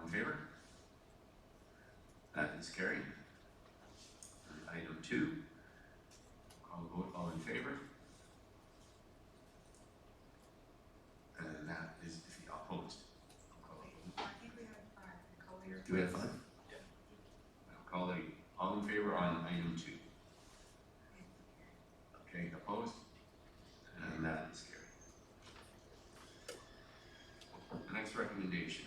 in favor? That is carried. Item 2, call the vote, all in favor? And that is if you opposed. I think we have 5. Call your Do we have 5? Yeah. I'll call the all in favor on item 2. Okay, opposed? And that is carried. The next recommendation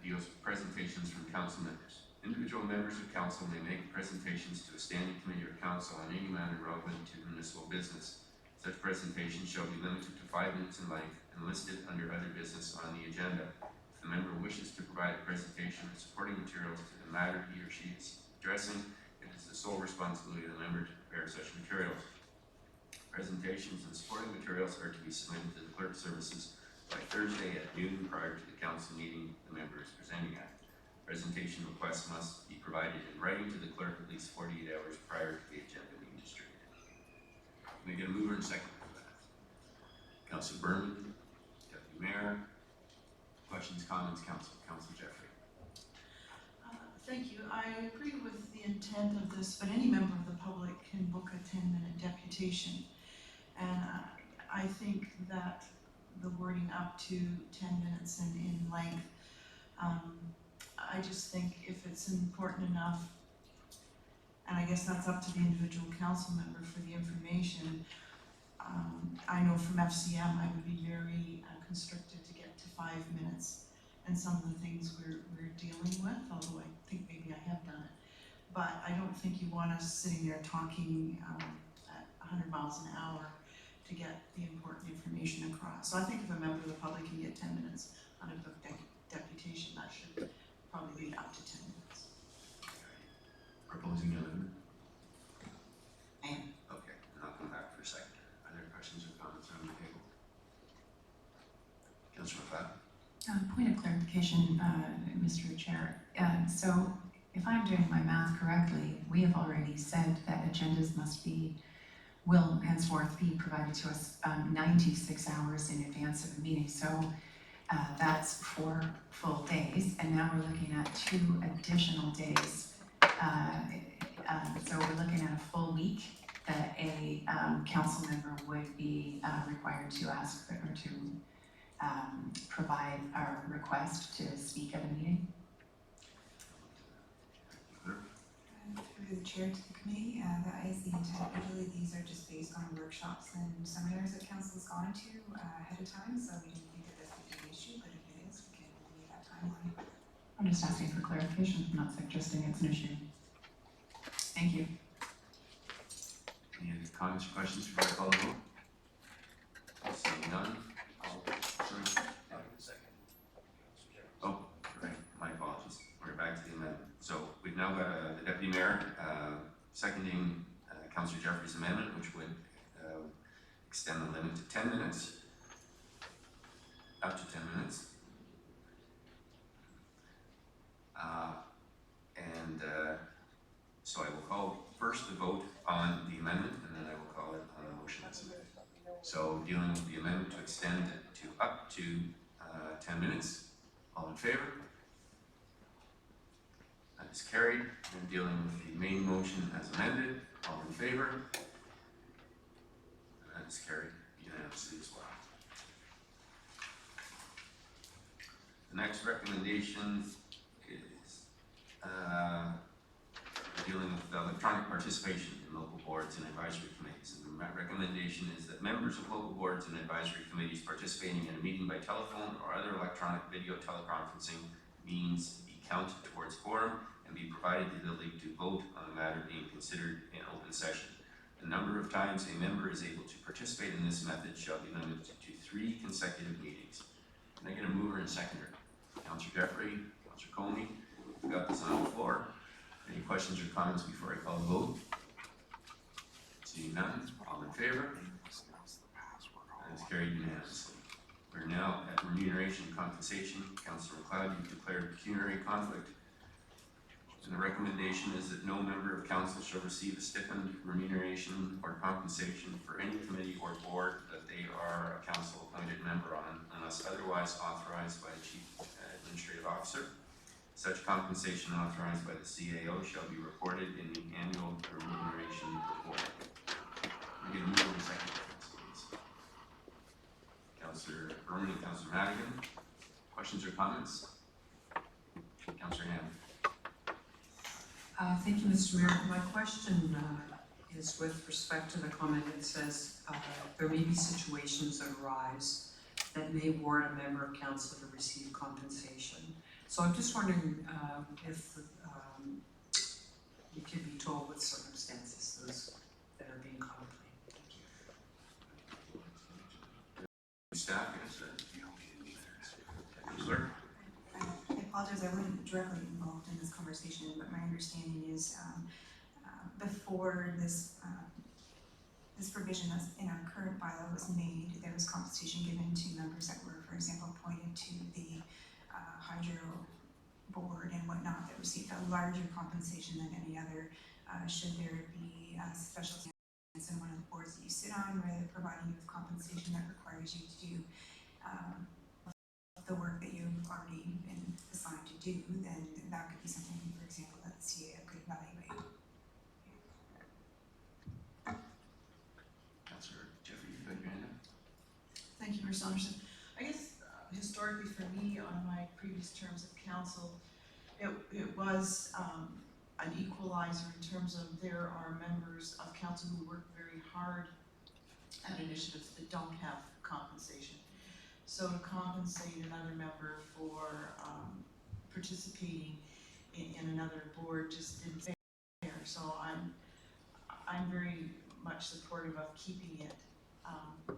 deals with presentations from council members. Individual members of council may make presentations to a standing committee or council on any matter relevant to municipal business. Such presentations shall be limited to 5 minutes in length and listed under other business on the agenda. If the member wishes to provide a presentation with supporting materials to the matter he or she is addressing, it is the sole responsibility of the member to prepare such materials. Presentations and supporting materials are to be submitted to the clerk services by Thursday at noon prior to the council meeting the member is presenting at. Presentation requests must be provided in writing to the clerk at least 48 hours prior to the agenda being distributed. Can we get a mover and second for that? Councillor Berman, Deputy Mayor. Questions, comments, Councillor Jeffrey. Thank you. I agree with the intent of this, but any member of the public can book a 10-minute deputation. And I think that the wording up to 10 minutes in length, I just think if it's important enough, and I guess that's up to the individual council member for the information. I know from FCM I would be very constricted to get to 5 minutes, and some of the things we're dealing with, although I think maybe I have done it. But I don't think you want us sitting there talking at 100 miles an hour to get the important information across. So I think if a member of the public can get 10 minutes on a book deputation, that should probably be up to 10 minutes. Proposing an amendment? I am. Okay, and I'll come back for a second. Are there questions or comments on the table? Councillor McLeod. Point of clarification, Mr. Chair. So if I'm doing my math correctly, we have already said that agendas will henceforth be provided to us 96 hours in advance of the meeting. So that's 4 full days, and now we're looking at 2 additional days. So we're looking at a full week that a council member would be required to ask or to provide our request to speak at a meeting. Through the chair to the committee, that is the intent. Usually these are just based on workshops and seminars that council has gone to ahead of time, so we didn't think that this would be an issue, but if it is, we can leave that timeline. I'm just asking for clarification, I'm not suggesting it's an issue. Thank you. Any other comments or questions before I call the vote? Seeing none. Oh, right. My apologies. We're back to the amendment. So we've now got the Deputy Mayor seconding Councillor Jeffrey's amendment, which would extend the limit to 10 minutes, up to 10 minutes. So I will call first the vote on the amendment, and then I will call it on the motion as amended. So dealing with the amendment to extend it to up to 10 minutes. All in favor? That is carried. And dealing with the main motion as amended. All in favor? That is carried unanimously as well. The next recommendation is dealing with electronic participation in local boards and advisory committees. And the recommendation is that members of local boards and advisory committees participating in a meeting by telephone or other electronic video teleconferencing means be counted towards quorum and be provided the ability to vote on the matter being considered in open session. The number of times a member is able to participate in this method shall be limited to 3 consecutive meetings. Can I get a mover and seconder? Councillor Jeffrey, Councillor Comey, we've got this on the floor. Any questions or comments before I call the vote? Seeing none, all in favor? That is carried unanimously. We're now at remuneration and compensation. Councillor McLeod, you've declared pecuniary conflict. And the recommendation is that no member of council shall receive a stipend, remuneration, or compensation for any committee or board that they are a council appointed member on, unless otherwise authorized by the Chief Administrative Officer. Such compensation authorized by the CAO shall be reported in the annual remuneration report. We get a move in a second, please. Councillor Berman and Councillor Madigan, questions or comments? Councillor Ham. Thank you, Mr. Mayor. My question is with respect to the comment that says there may be situations that arise that may warrant a member of council to receive compensation. So I'm just wondering if you could be told what circumstances those that are being contemplated. Staff, yes, sir. Clerk. I apologize, I wasn't directly involved in this conversation, but my understanding is before this this provision that's in our current bylaw was made, there was compensation given to members that were, for example, appointed to the hydro board and whatnot, that received a larger compensation than any other. Should there be a special circumstance in one of the boards that you sit on where they're providing you with compensation that requires you to do the work that you've already been assigned to do, then that could be something, for example, that the CAO could evaluate. Councillor Jeffrey, you got your hand up? Thank you, Ms. Saunderson. I guess historically for me, on my previous terms of council, it was an equalizer in terms of there are members of council who work very hard at initiatives that don't have compensation. So to compensate another member for participating in another board just didn't fair. So I'm very much supportive of keeping it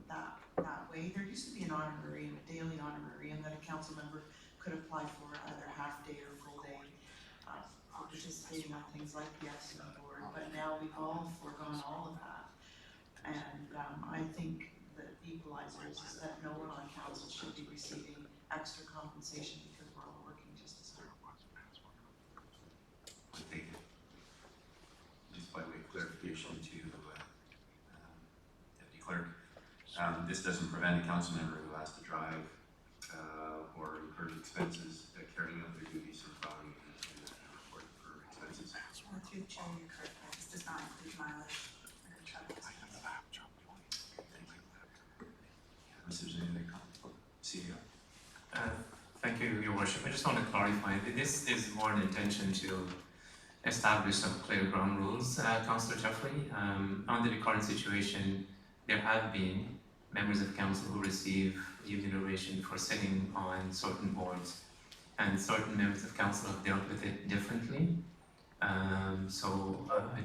that way. There used to be an honorarium, a daily honorarium that a council member could apply for either half day or full day for participating on things like the FC board. But now we've all foregone all of that, and I think the equalizer is that no one on council should be receiving extra compensation because we're all working just as hard. Thank you. Just by way of clarification to Deputy Clerk, this doesn't prevent a council member who has to drive or incur expenses carrying out their duties from filing and report for expenses. Through the chair, you're correct, this does not include mileage or travel expenses. Unless there's any other comment. CEO. Thank you, Your Worship. I just want to clarify that this is more an intention to establish some clear ground rules, Councillor Jeffrey. Under the current situation, there have been members of council who receive remuneration for sitting on certain boards, and certain members of council have dealt with it differently. I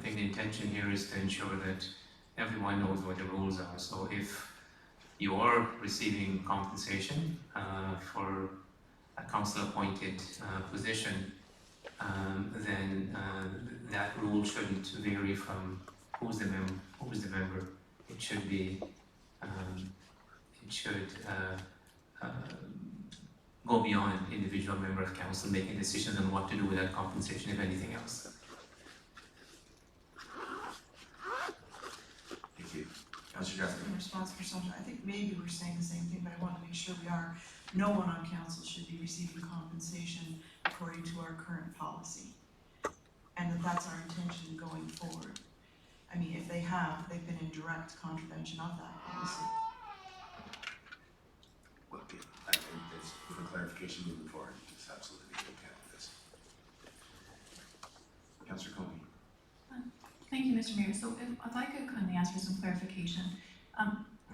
think the intention here is to ensure that everyone knows what the rules are. So if you are receiving compensation for a council appointed position, then that rule shouldn't vary from who's the member. It should be go beyond individual member of council making decisions on what to do with that compensation, if anything else. Thank you. Councillor Jeffrey. In response for something, I think maybe we're saying the same thing, but I want to make sure we are. No one on council should be receiving compensation according to our current policy, and that's our intention going forward. I mean, if they have, they've been in direct contravention of that policy. Well, yeah, I think that's for clarification moving forward. It's absolutely okay with this. Councillor Coney. Thank you, Mr. Mayor. So if I could kindly ask for some clarification,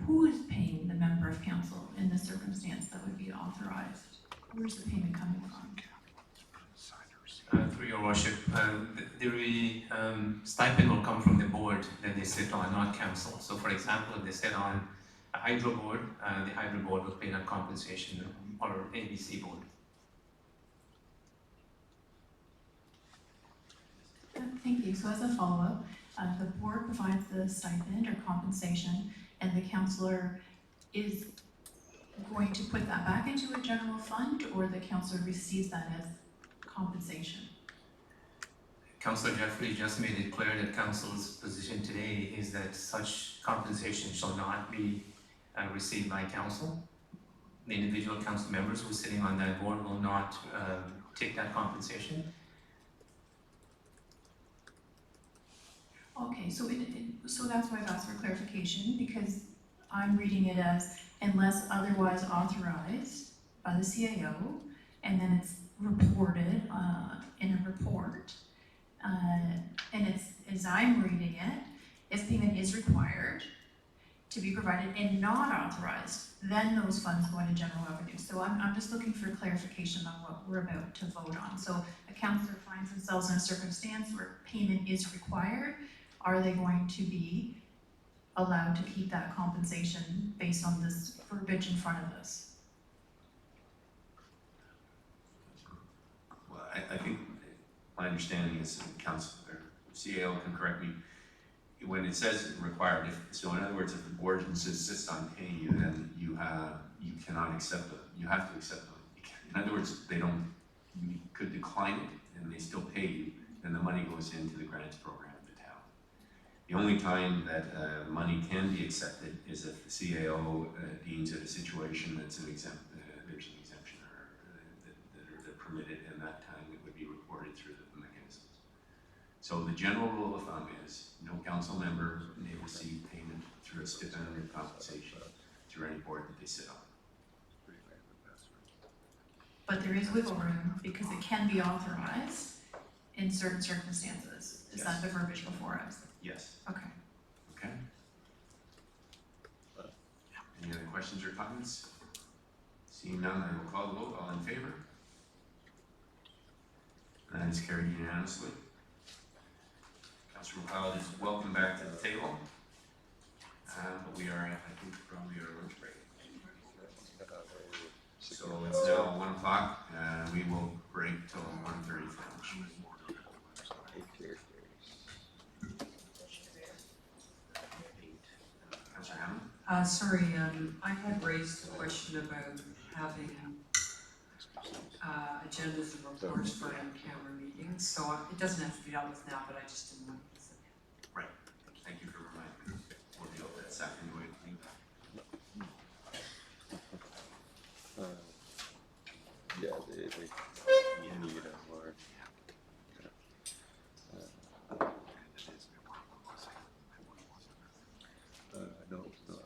who is paying the member of council in this circumstance that would be authorized? Where's the payment coming from? Through Your Worship, the stipend will come from the board that they sit on, not council. So for example, if they sit on a hydro board, the hydro board will pay that compensation, or ABC board. Thank you. So as a follow-up, the board provides the stipend or compensation, and the councillor is going to put that back into a general fund, or the councillor receives that as compensation? Councillor Jeffrey just made it clear that council's position today is that such compensation shall not be received by council. The individual council members who are sitting on that board will not take that compensation. Okay, so so that's why I've asked for clarification, because I'm reading it as unless otherwise authorized by the CAO, and then it's reported in a report. And it's, as I'm reading it, if payment is required to be provided and not authorized, then those funds go into general revenue. So I'm just looking for clarification on what we're about to vote on. So a councillor finds themselves in a circumstance where payment is required, are they going to be allowed to keep that compensation based on this verbiage in front of us? Well, I think my understanding is council, or CAO can correct me, when it says required, so in other words, if the board insists on paying you, then you cannot accept it, you have to accept it. In other words, you could decline it and they still pay you, then the money goes into the grants program of the town. The only time that money can be accepted is if the CAO deems it a situation that's there's an exemption or that are permitted, and that time it would be reported through the mechanisms. So the general rule of thumb is no council member may receive payment through a stipend or compensation through any board that they sit on. But there is wiggle room because it can be authorized in certain circumstances. Is that the verbiage before us? Yes. Okay. Okay. Any other questions or comments? Seeing none, I will call the vote. All in favor? That is carried unanimously. Councilor McLeod is welcome back to the table. But we are, I think, probably our lunch break. So it's now 1 o'clock, and we will break till 1:30 for lunch. Councilor Hammond? Sorry, I had raised a question about having agendas and reports for in-camera meetings, so it doesn't have to be dealt with now, but I just didn't want to miss it. Right. Thank you for reminding me. We'll deal with that second way. Yeah, they need it more. No, no.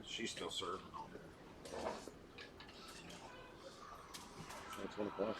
She's still serving. That's 1 o'clock.